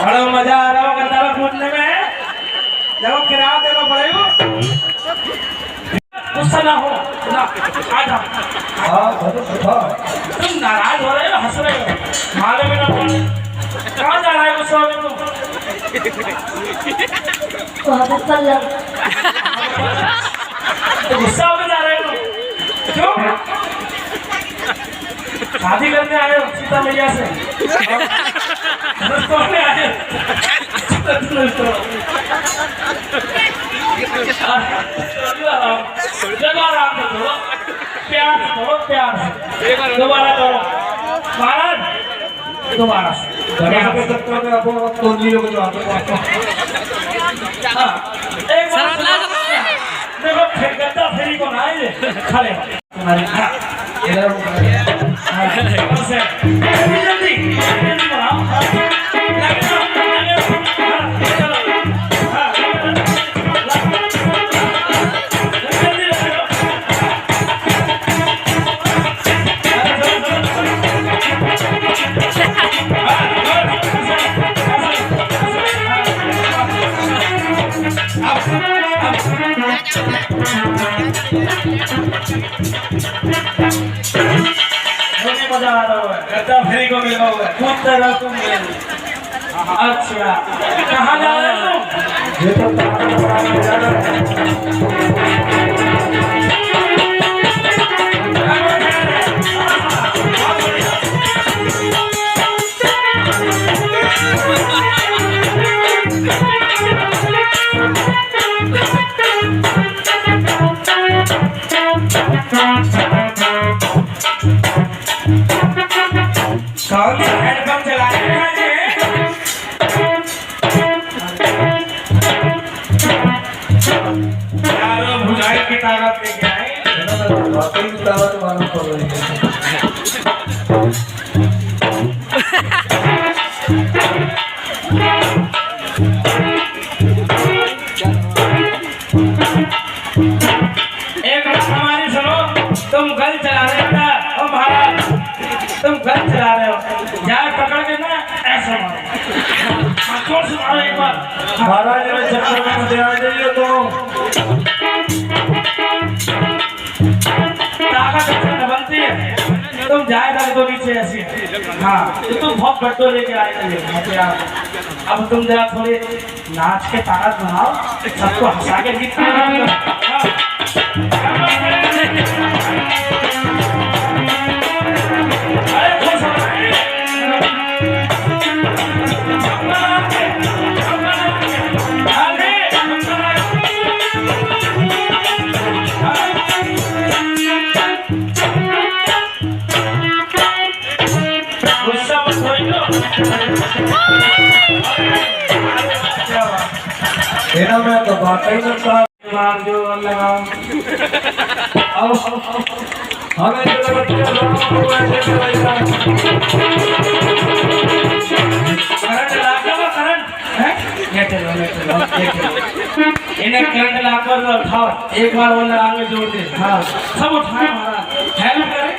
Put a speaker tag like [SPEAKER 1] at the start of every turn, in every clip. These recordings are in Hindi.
[SPEAKER 1] बड़ा मजा आ रहा हो गंदा कूदने में। देखो किराया देना पड़ेगा। गुस्सा ना हो ना आ जाओ। तुम नाराज हो रहे हो, हंस रहे हो, मालूम ही ना पड़े कहाँ जा रहा है गुस्सा में तुम। तो गुस्सा होकर जा रहे हो क्यों? शादी करने आए हो सीता मैया से? आए आराम से करो, प्यार से करो, प्यार से दोबारा करो महाराज, दोबारा से देखो गद्दा फेरी को ना खड़े जल्दी मजा आ रहा है, गद्दा फेरी को मिला हुआ है, कूदते रहो तुम। अच्छा कहाँ जा रहे हो? कौन सा हैंडपंप चला रहे हैं? यारो भुजाई की ताकत लेके आए, वाकई ताकत मालूम पड़ रही है। एक बात हमारी सुनो, तुम गल चला रहे हो ना महाराज, तुम गल चला रहे हो, जाए पकड़ के ना ऐसा मारो, से मारो एक बार महाराज। मेरे चक्कर में आ जाइए तो ताकत बनती है, तुम जाए तक तो नीचे ऐसी। हाँ तो तुम बहुत गड्ढो लेके आए यार। अब तुम जरा थोड़ी नाच के ताकत बनाओ, सबको हंसा के गीत मैं तो बात ही मार जो लगाओ। हमें इन्हें करंट लाकर उठाओ, एक बार वो लगाएंगे जोर से। हाँ सब उठाए महाराज, हेल्प करें।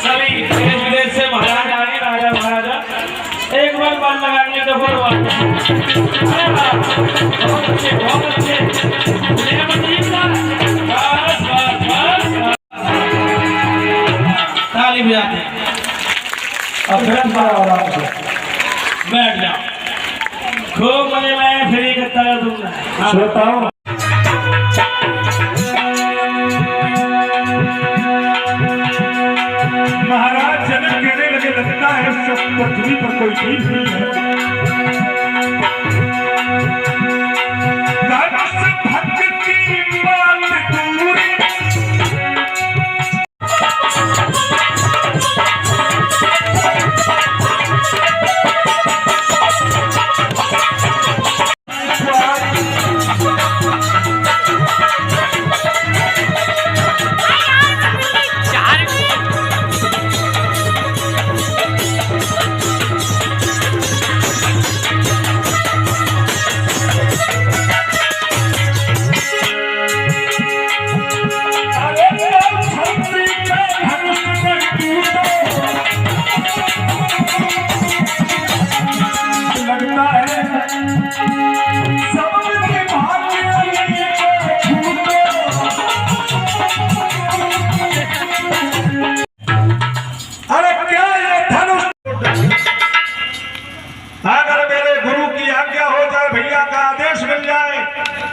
[SPEAKER 1] सभी देश विदेश से महाराज आए, राजा महाराजा एक बार बाल लगाएंगे तो बहुत अच्छे बहुत अच्छे। ताली बजाते हैं। बैठ जाओ, खूब मजे में फ्री करता है तुमने।
[SPEAKER 2] महाराज जनक कहने लगे, लगता है पृथ्वी पर कोई चीज नहीं है।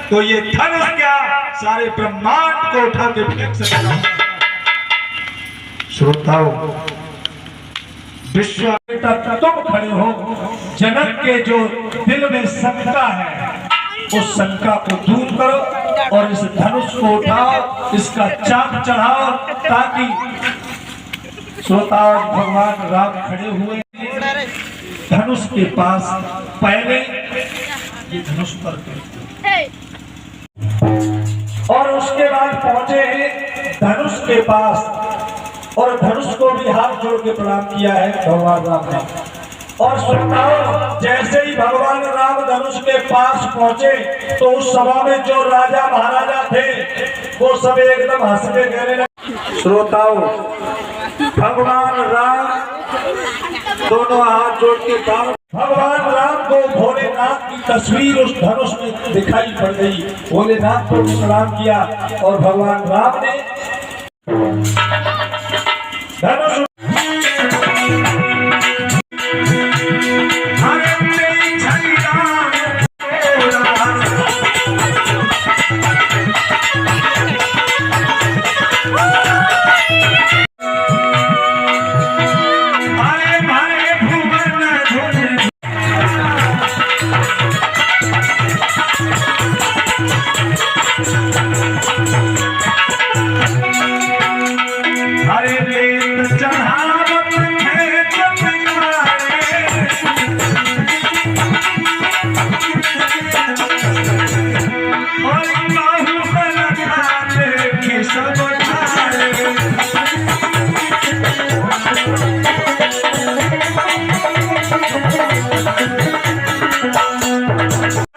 [SPEAKER 2] तो ये धनुष क्या सारे ब्रह्मांड को उठा के फेंक सकता है। श्रोताओं, विश्व तुम खड़े हो, जनक के जो दिल में शंका है उस शंका को दूर करो और इस धनुष को उठाओ, इसका चाक चढ़ाओ, ताकि श्रोताओं भगवान राम खड़े हुए धनुष के पास, पहले ये धनुष पर और उसके बाद पहुंचे धनुष के पास और धनुष को भी हाथ जोड़ के प्रणाम किया है भगवान राम ने। और श्रोताओं, जैसे ही भगवान राम धनुष के पास पहुंचे तो उस सभा में जो राजा महाराजा थे वो सब एकदम हंस के कहने लगे। श्रोताओं, भगवान राम दोनों हाथ जोड़ के भगवान राम को भोलेनाथ की तस्वीर उस धनुष में दिखाई पड़ गई। भोलेनाथ को प्रणाम किया और भगवान राम ने धनुष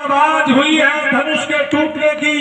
[SPEAKER 2] आवाज हुई है धनुष के टूटने की।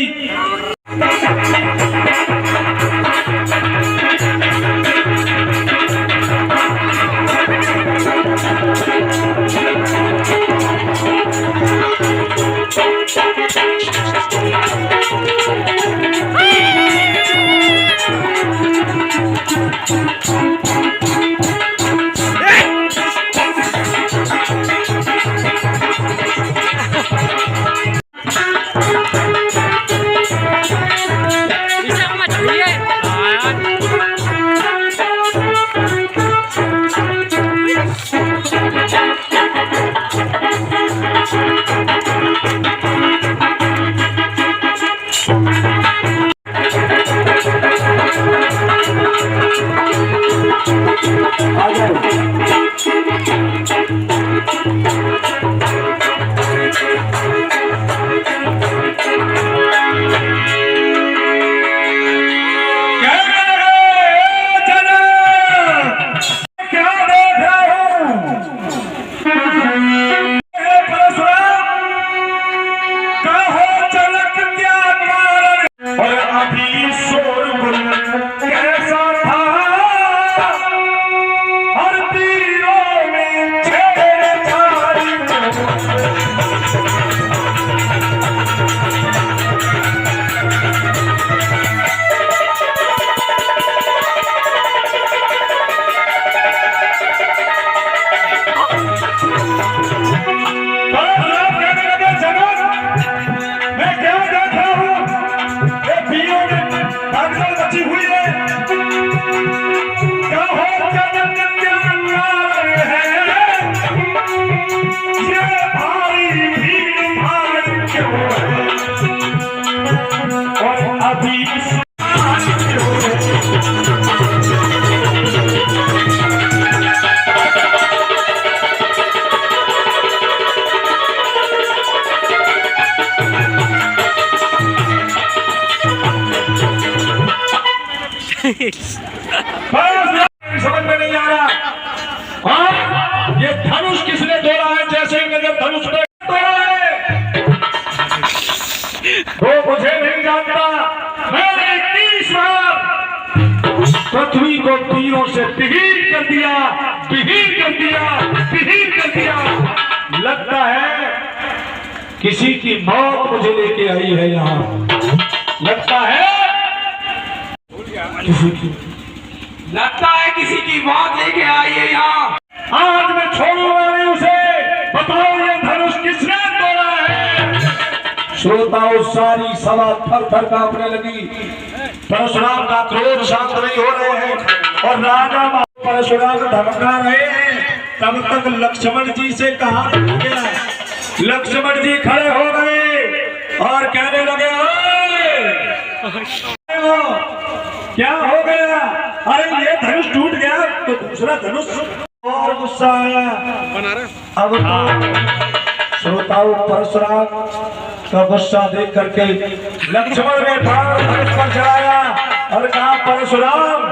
[SPEAKER 2] समझ में नहीं आ रहा। हाँ, ये धनुष किसने तोड़ा है? जैसे ही नजर धनुष पे तोड़ा है वो मुझे नहीं जानता। मैंने 30 बार पृथ्वी को तीरों से बिहीर कर दिया, बिहीर कर दिया, बिहीर कर दिया। लगता है किसी की मौत मुझे लेके आई है यहाँ। लगता है किसी की मौत लेके आई है यहाँ। आज मैं छोड़ूंगा नहीं उसे। बताओ ये धनुष किसने तोड़ा है? श्रोताओं सारी सभा थर थर कांपने लगी। परशुराम का क्रोध शांत नहीं हो रहे हैं और राजा परशुराम धमका रहे हैं। तब तक लक्ष्मण जी से कहा गया। लक्ष्मण जी खड़े हो गए और कहने लगे, क्या हो गया? अरे ये धनुष टूट गया तो दूसरा धनुष। और गुस्सा आया। अब तो श्रोताओं परशुराम का गुस्सा देख करके लक्ष्मण ने बाण धनुष पर चढ़ाया और कहा, परशुराम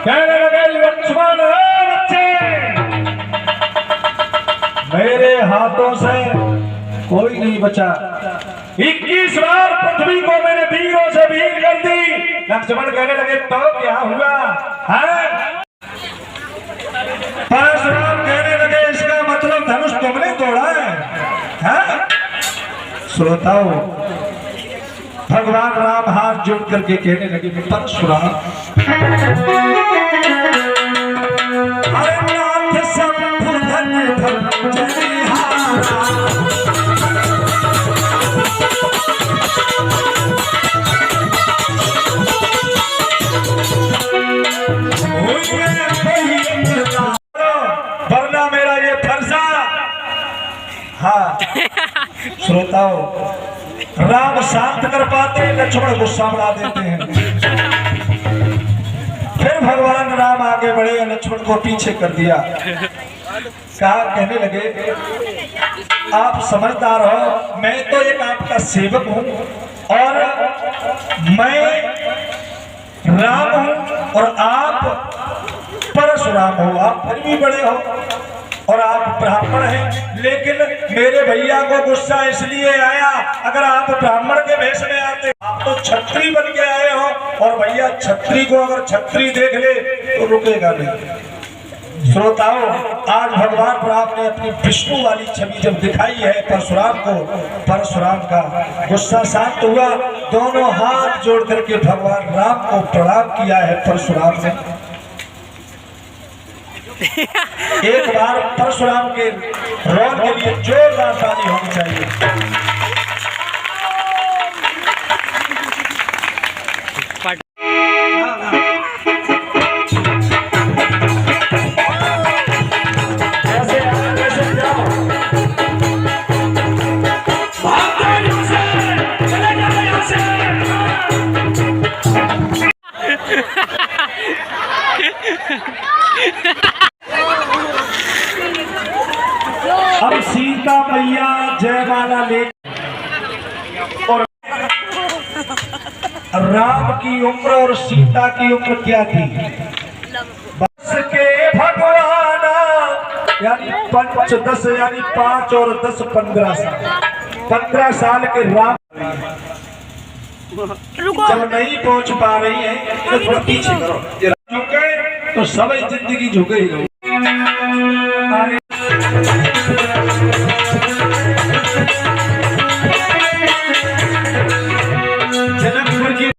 [SPEAKER 2] कहने लगे, लक्ष्मण बच्चे, मेरे हाथों से कोई नहीं बचा। 21 बार पृथ्वी को मैंने वीरों से भीग कर दी। लक्ष्मण कहने लगे, तो क्या हुआ है? परशुराम कहने लगे, इसका मतलब धनुष तुमने तोड़ा है? श्रोताओ भगवान राम हाथ जोड़ करके कहने लगे, परशुराम अरे नाथ सब धन वरना मेरा ये फरसा। हाँ श्रोताओ, राम शांत कर पाते, लक्ष्मण गुस्सा बढ़ा देते हैं। फिर भगवान राम आगे बढ़े, लक्ष्मण को पीछे कर दिया। कहा, कहने लगे, आप समझदार हो, मैं तो एक आपका सेवक हूं और मैं राम हूं और आप परशुराम हो। आप फिर भी बड़े हो और आप ब्राह्मण हैं, लेकिन मेरे भैया को गुस्सा इसलिए आया, अगर आप ब्राह्मण के भेष में आते, आप तो छत्री बन के आए हो और भैया छत्री को अगर छत्री देख ले तो रुकेगा नहीं। श्रोताओं, आज भगवान राम ने अपनी विष्णु वाली छवि जब दिखाई है परशुराम को, परशुराम का गुस्सा शांत हुआ। दोनों हाथ जोड़ करके भगवान राम को प्रणाम किया है परशुराम ने। एक बार परशुराम के रोल के लिए जोरदार ताली होनी चाहिए। अब सीता मैया जयमाला ले और राम की उम्र और सीता की उम्र क्या थी? बस के भगवान यानी 5 10 यानी 5 और 10 15 साल। 15 साल के राम जब नहीं पहुंच पा रही है तो थोड़ा पीछे करो। झुके तो सब जिंदगी झुके ही रहो। जनकपुर की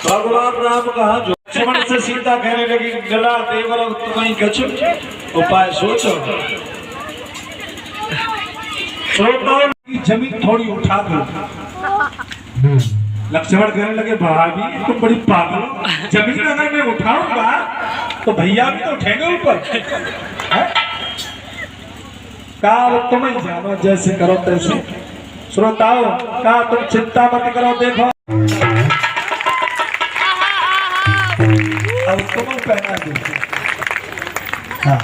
[SPEAKER 2] भगवान राम कहा, जो लक्ष्मण से सीता कहने लगी, गला देवर तुम्हें कछु उपाय सोचो। श्रोताओं की जमीन थोड़ी उठा दो। लक्ष्मण कहने लगे, भाभी तुम बड़ी पागल हो, जमीन अगर मैं उठाऊंगा तो भैया भी तो उठेंगे ऊपर। कहा, तुम्हें जानो, जैसे करो तैसे। श्रोताओं का तुम चिंता मत करो, देखो अब तुम पहना दो। हाँ।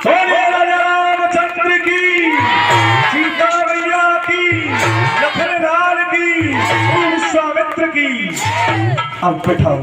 [SPEAKER 2] बोले राजा रामचंद्र की, सीता मैया की, लखन लाल की, विश्वामित्र की। अब बैठाओ।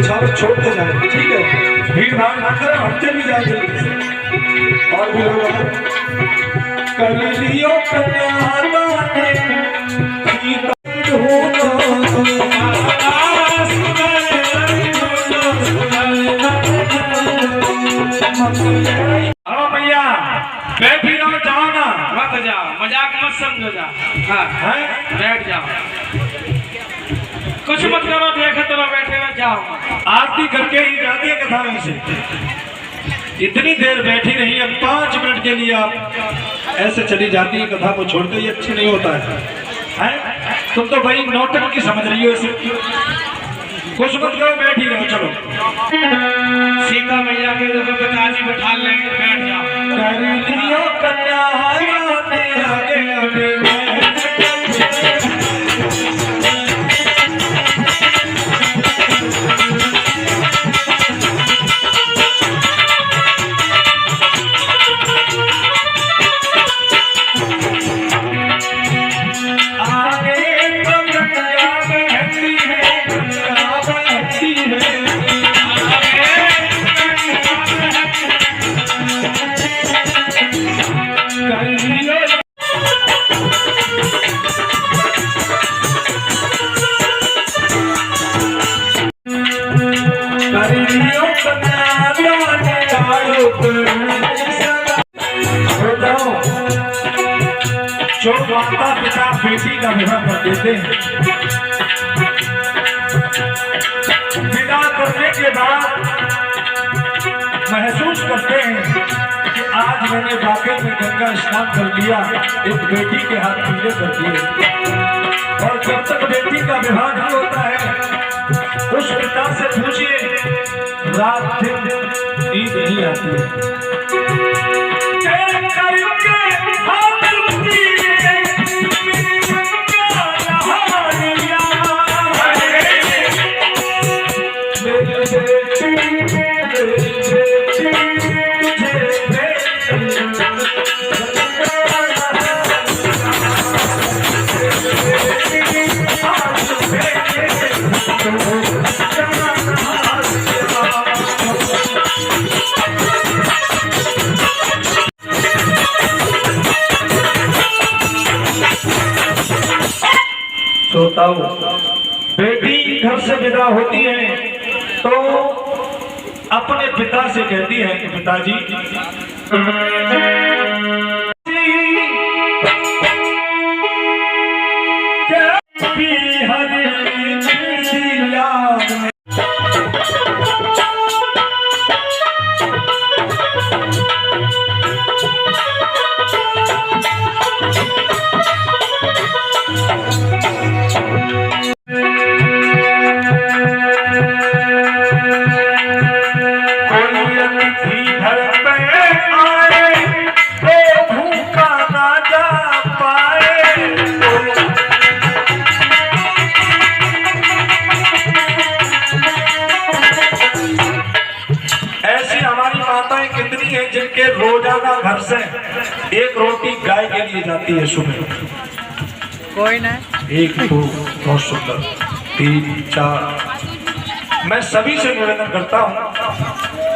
[SPEAKER 2] हरे छोड़ते जाए, ठीक है, भीड़ भाड़ ना करें, हटते भी जाए जल्दी से। और भी लोग कर लियो भैया बैठी रहो, जाओ ना,
[SPEAKER 1] मत जाओ, मजाक मत समझो, जा हाँ बैठ जाओ, कुछ मत करो, देखे तो बैठे हुए जाओ।
[SPEAKER 2] आरती करके ही जाती है कथा में से। इतनी देर बैठी रही, अब 5 मिनट के लिए आप ऐसे चली जाती है, कथा को छोड़ते ही अच्छी नहीं होता है? तुम तो भाई नौटंकी की समझ रही हो इसे। कुछ मत करो, बैठ ही रहो, चलो।
[SPEAKER 1] सीता मैया के पिताजी बैठा लेंगे, बैठ जाओ। जो माता पिता बेटी का विवाह कर देते हैं, विवाह करने के बाद महसूस करते हैं कि आज मैंने वाकई में गंगा स्नान कर लिया, एक बेटी के हाथ पीले कर दिए। और जब तक बेटी का विवाह नहीं होता है, उस पिता से पूछिए, रात दिन नींद नहीं आती है।
[SPEAKER 2] श्रोताओं, बेटी घर से विदा होती है तो अपने पिता से कहती है कि पिताजी, कितनी है जिनके रोजाना घर से एक रोटी गाय के लिए जाती है सुबह?
[SPEAKER 3] कोई ना।
[SPEAKER 2] एक दो, बहुत सुंदर, 3 4। मैं सभी से निवेदन करता हूँ,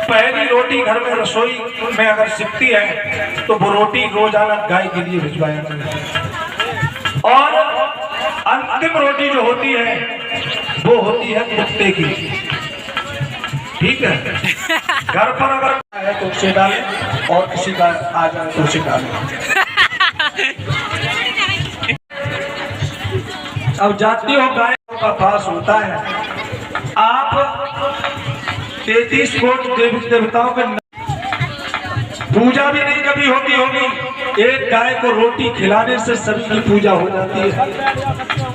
[SPEAKER 2] पहली रोटी घर में रसोई में अगर सिकती है तो वो रोटी रोजाना गाय के लिए भिजवाया जाए। और अंतिम रोटी जो होती है वो होती है कुत्ते की। ठीक है, घर पर अगर है तो उसे डालें और किसी का आ जाए तो उसे डालें। अब जाती हो गाय का पास होता है, आप 33 कोट देवी देवताओं के पूजा भी नहीं कभी होती होगी, एक गाय को रोटी खिलाने से सभी की पूजा हो जाती है।